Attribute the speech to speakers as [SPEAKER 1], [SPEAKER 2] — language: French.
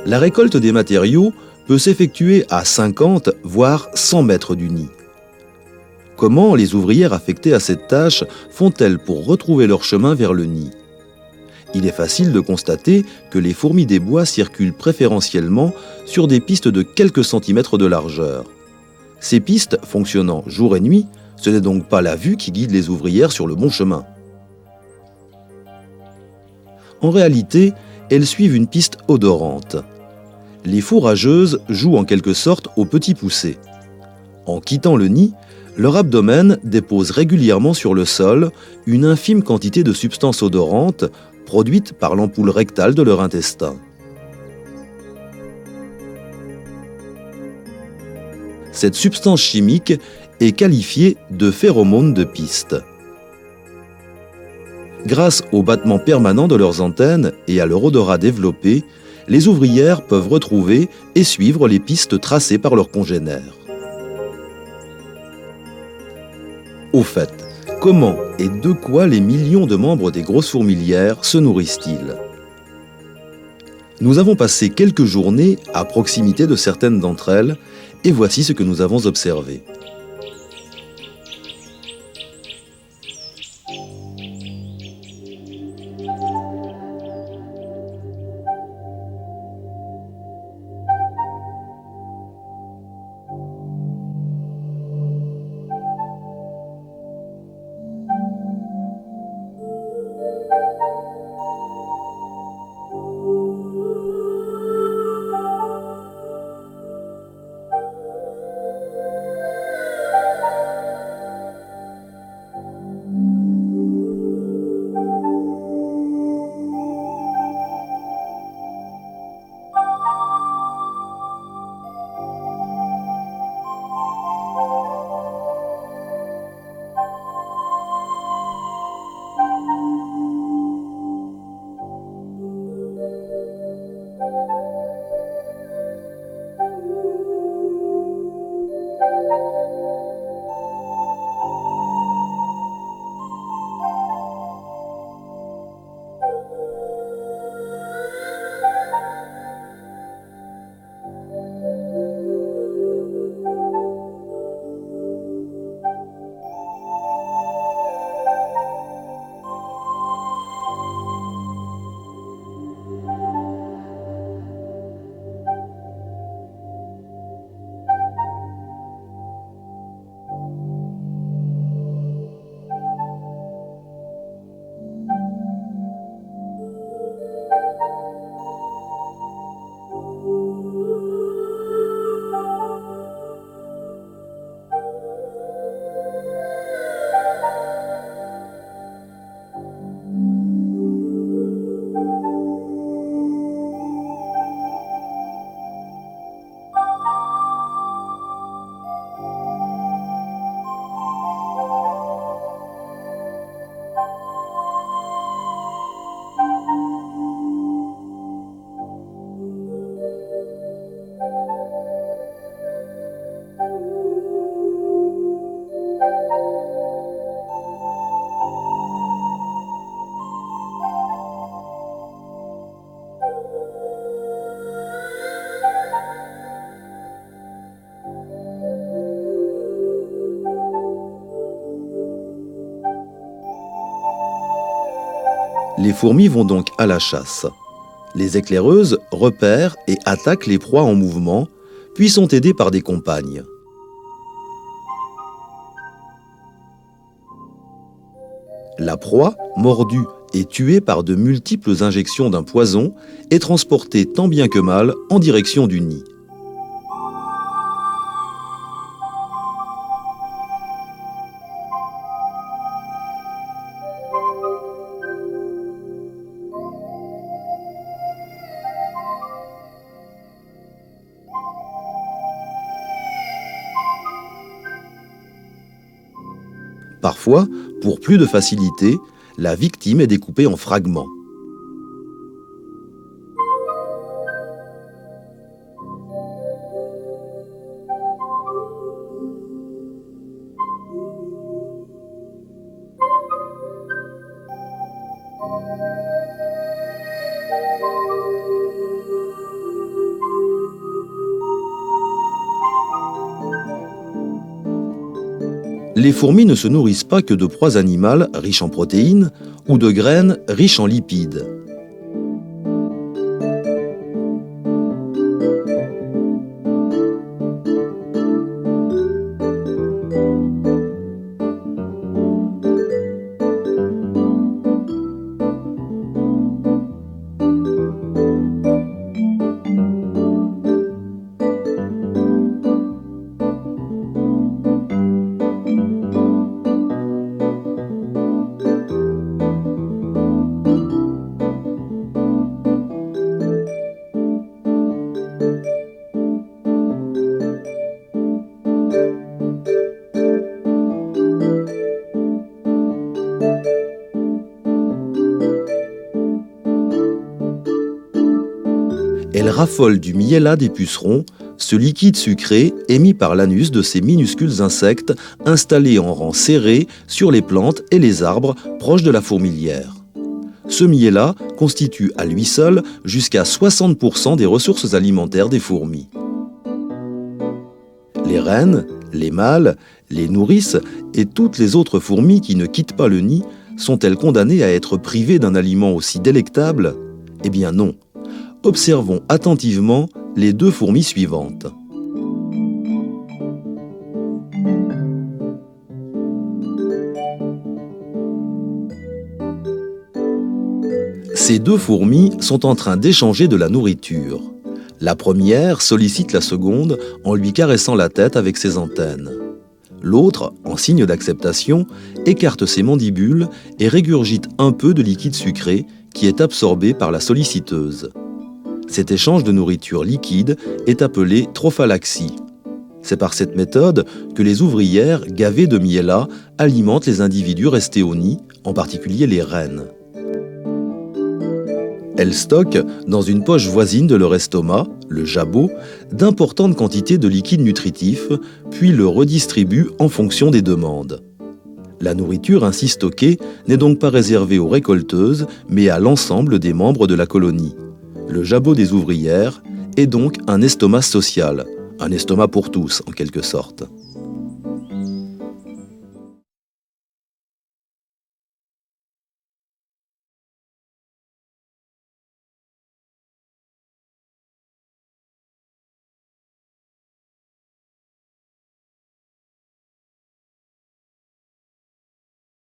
[SPEAKER 1] La récolte des matériaux peut s'effectuer à 50 voire 100 mètres du nid. Comment les ouvrières affectées à cette tâche font-elles pour retrouver leur chemin vers le nid ? Il est facile de constater que les fourmis des bois circulent préférentiellement sur des pistes de quelques centimètres de largeur. Ces pistes fonctionnant jour et nuit, ce n'est donc pas la vue qui guide les ouvrières sur le bon chemin. En réalité, elles suivent une piste odorante. Les fourrageuses jouent en quelque sorte au petit poussé. En quittant le nid, leur abdomen dépose régulièrement sur le sol une infime quantité de substances odorantes produites par l'ampoule rectale de leur intestin. Cette substance chimique est qualifiée de phéromone de piste. Grâce au battement permanent de leurs antennes et à leur odorat développé, les ouvrières peuvent retrouver et suivre les pistes tracées par leurs congénères. Au fait, comment et de quoi les millions de membres des grosses fourmilières se nourrissent-ils ? Nous avons passé quelques journées à proximité de certaines d'entre elles et voici ce que nous avons observé. Les fourmis vont donc à la chasse. Les éclaireuses repèrent et attaquent les proies en mouvement, puis sont aidées par des compagnes. La proie, mordue et tuée par de multiples injections d'un poison, est transportée tant bien que mal en direction du nid. Parfois, pour plus de facilité, la victime est découpée en fragments. Les fourmis ne se nourrissent pas que de proies animales riches en protéines ou de graines riches en lipides. Elles raffolent du miella des pucerons, ce liquide sucré émis par l'anus de ces minuscules insectes installés en rang serré sur les plantes et les arbres proches de la fourmilière. Ce miella constitue à lui seul jusqu'à 60% des ressources alimentaires des fourmis. Les reines, les mâles, les nourrices et toutes les autres fourmis qui ne quittent pas le nid sont-elles condamnées à être privées d'un aliment aussi délectable ? Eh bien non. Observons attentivement les deux fourmis suivantes. Ces deux fourmis sont en train d'échanger de la nourriture. La première sollicite la seconde en lui caressant la tête avec ses antennes. L'autre, en signe d'acceptation, écarte ses mandibules et régurgite un peu de liquide sucré qui est absorbé par la solliciteuse. Cet échange de nourriture liquide est appelé trophalaxie. C'est par cette méthode que les ouvrières, gavées de miella, alimentent les individus restés au nid, en particulier les reines. Elles stockent, dans une poche voisine de leur estomac, le jabot, d'importantes quantités de liquide nutritif, puis le redistribuent en fonction des demandes. La nourriture ainsi stockée n'est donc pas réservée aux récolteuses, mais à l'ensemble des membres de la colonie. Le jabot des ouvrières est donc un estomac social, un estomac pour tous en quelque sorte.